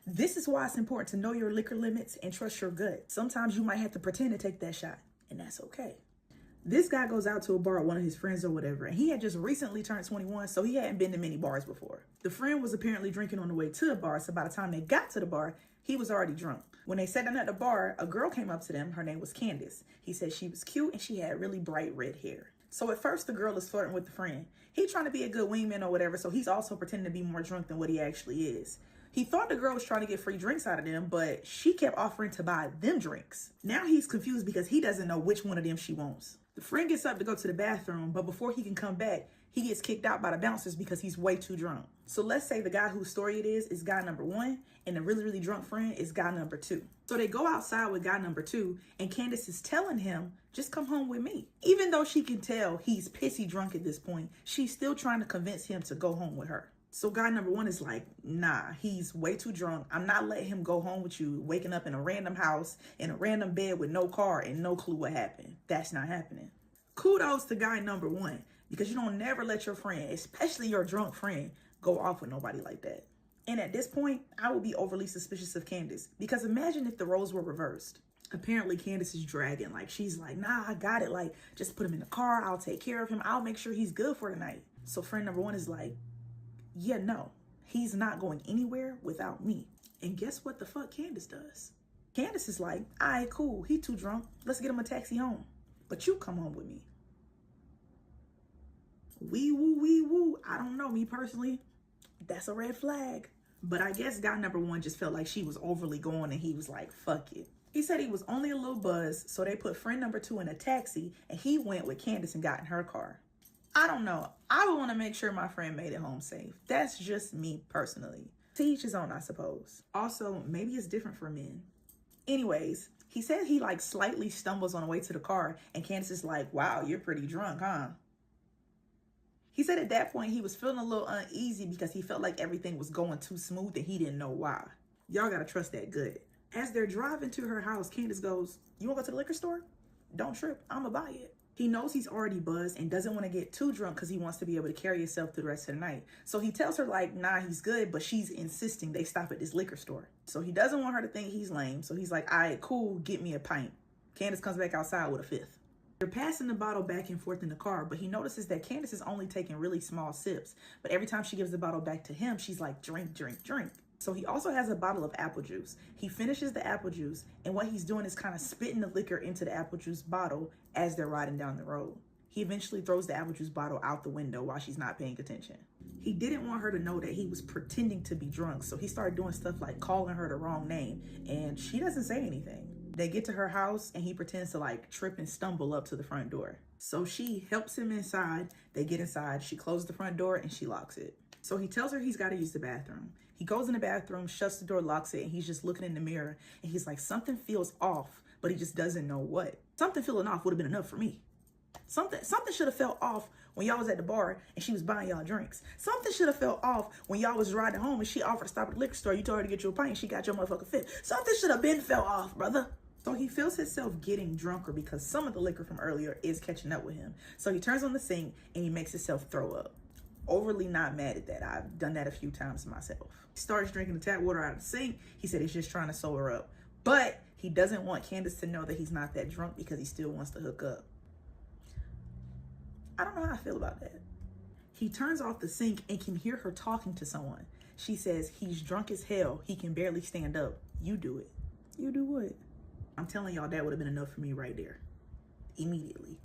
This is why it's important to know your liquor limits and trust your gut. Sometimes you might have to pretend to take that shot, and that's okay. This guy goes out to a bar with one of his friends or whatever, and he had just recently turned 21, so he hadn't been to many bars before. The friend was apparently drinking on the way to the bar, so by the time they got to the bar, he was already drunk. When they sat down at the bar, a girl came up to them. Her name was Candace. He said she was cute and she had really bright red hair. So at first, the girl is flirting with the friend. He's trying to be a good wingman or whatever, so he's also pretending to be more drunk than what he actually is. He thought the girl was trying to get free drinks out of them, but she kept offering to buy them drinks. Now he's confused because he doesn't know which one of them she wants. The friend gets up to go to the bathroom, but before he can come back, he gets kicked out by the bouncers because he's way too drunk. So let's say the guy whose story it is guy number 1, and the really, really drunk friend is guy number 2. So they go outside with guy number 2, and Candace is telling him, just come home with me. Even though she can tell he's pissy drunk at this point, she's still trying to convince him to go home with her. So guy number 1 is like, nah, he's way too drunk. I'm not letting him go home with you, waking up in a random house, in a random bed with no car and no clue what happened. That's not happening. Kudos to guy number 1, because you don't never let your friend, especially your drunk friend, go off with nobody like that. And at this point, I would be overly suspicious of Candace, because imagine if the roles were reversed. Apparently Candace is dragging, like she's like, nah, I got it. Like, just put him in the car. I'll take care of him. I'll make sure he's good for the night. So friend number 1 is like, yeah, no, he's not going anywhere without me. And guess what the fuck Candace does? Candace is like, all right, cool. He too drunk. Let's get him a taxi home. But you come home with me. Wee woo, wee woo. I don't know, me personally, that's a red flag. But I guess guy number 1 just felt like she was overly going, and he was like, fuck it. He said he was only a little buzzed, so they put friend number 2 in a taxi, and he went with Candace and got in her car. I don't know. I would want to make sure my friend made it home safe. That's just me personally. To each his own, I suppose. Also, maybe it's different for men. Anyways, he said he like slightly stumbles on the way to the car, and Candace is like, wow, you're pretty drunk, huh? He said at that point he was feeling a little uneasy because he felt like everything was going too smooth and he didn't know why. Y'all gotta trust that good. As they're driving to her house, Candace goes, you wanna go to the liquor store? Don't trip, I'ma buy it. He knows he's already buzzed and doesn't want to get too drunk because he wants to be able to carry himself through the rest of the night. So he tells her like, nah, he's good, but she's insisting they stop at this liquor store. So he doesn't want her to think he's lame. So he's like, all right, cool, get me a pint. Candace comes back outside with a 5th. They're passing the bottle back and forth in the car, but he notices that Candace is only taking really small sips. But every time she gives the bottle back to him, she's like, drink, drink, drink. So he also has a bottle of apple juice. He finishes the apple juice, and what he's doing is kind of spitting the liquor into the apple juice bottle as they're riding down the road. He eventually throws the apple juice bottle out the window while she's not paying attention. He didn't want her to know that he was pretending to be drunk, so he started doing stuff like calling her the wrong name, and she doesn't say anything. They get to her house, and he pretends to like trip and stumble up to the front door. So she helps him inside. They get inside. She closes the front door, and she locks it. So he tells her he's got to use the bathroom. He goes in the bathroom, shuts the door, locks it, and he's just looking in the mirror. And he's like, something feels off, but he just doesn't know what. Something feeling off would have been enough for me. Something should have felt off when y'all was at the bar and she was buying y'all drinks. Something should have felt off when y'all was riding home and she offered to stop at the liquor store. You told her to get you a pint and she got your motherfucking 5th. Something should have been felt off, brother. So he feels himself getting drunker because some of the liquor from earlier is catching up with him. So he turns on the sink and he makes himself throw up. Overly not mad at that. I've done that a few times myself. He starts drinking the tap water out of the sink. He said he's just trying to sober up. But he doesn't want Candace to know that he's not that drunk because he still wants to hook up. I don't know how I feel about that. He turns off the sink and can hear her talking to someone. She says he's drunk as hell. He can barely stand up. You do it. You do what? I'm telling y'all that would have been enough for me right there. Immediately.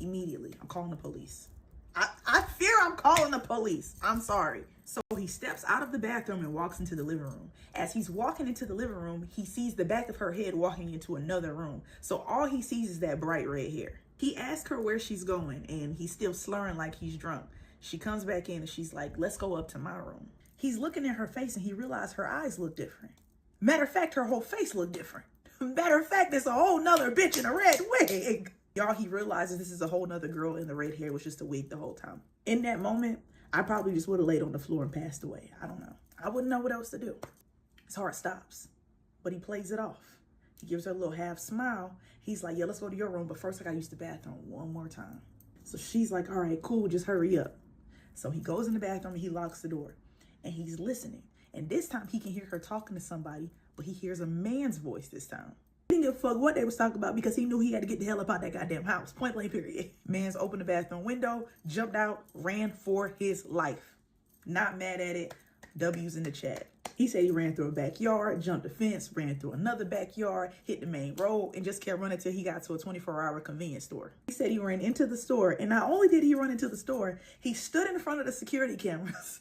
Immediately. I'm calling the police. I fear I'm calling the police. I'm sorry. So he steps out of the bathroom and walks into the living room. As he's walking into the living room, he sees the back of her head walking into another room. So all he sees is that bright red hair. He asks her where she's going and he's still slurring like he's drunk. She comes back in and she's like, let's go up to my room. He's looking at her face and he realized her eyes look different. Matter of fact, her whole face looked different. Matter of fact, there's a whole nother bitch in a red wig. Y'all, he realizes this is a whole nother girl and the red hair was just a wig the whole time. In that moment, I probably just would have laid on the floor and passed away. I don't know. I wouldn't know what else to do. His heart stops, but he plays it off. He gives her a little half smile. He's like, yeah, let's go to your room, but first I gotta use the bathroom one more time. So she's like, all right, cool, just hurry up. So he goes in the bathroom and he locks the door and he's listening. And this time he can hear her talking to somebody, but he hears a man's voice this time. He didn't give a fuck what they was talking about because he knew he had to get the hell up out that goddamn house. Point blank period. Man's opened the bathroom window, jumped out, ran for his life. Not mad at it. W's in the chat. He said he ran through a backyard, jumped a fence, ran through another backyard, hit the main road, and just kept running till he got to a 24-hour convenience store. He said he ran into the store, and not only did he run into the store, he stood in front of the security cameras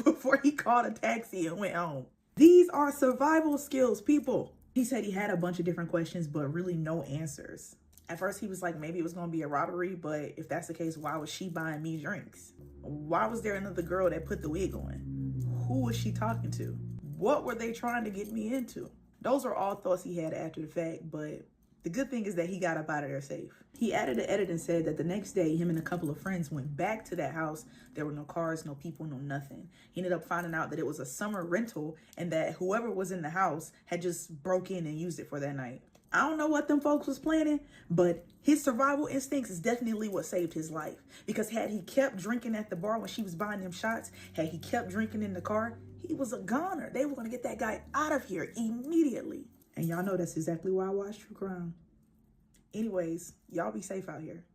before he called a taxi and went home. These are survival skills, people. He said he had a bunch of different questions, but really no answers. At first, he was like, maybe it was going to be a robbery, but if that's the case, why was she buying me drinks? Why was there another girl that put the wig on? Who was she talking to? What were they trying to get me into? Those are all thoughts he had after the fact, but the good thing is that he got up out of there safe. He added an edit and said that the next day, him and a couple of friends went back to that house. There were no cars, no people, no nothing. He ended up finding out that it was a summer rental and that whoever was in the house had just broke in and used it for that night. I don't know what them folks was planning, but his survival instincts is definitely what saved his life. Because had he kept drinking at the bar when she was buying them shots, had he kept drinking in the car, he was a goner. They were going to get that guy out of here immediately. And y'all know that's exactly why I watch true crime. Anyways, y'all be safe out here.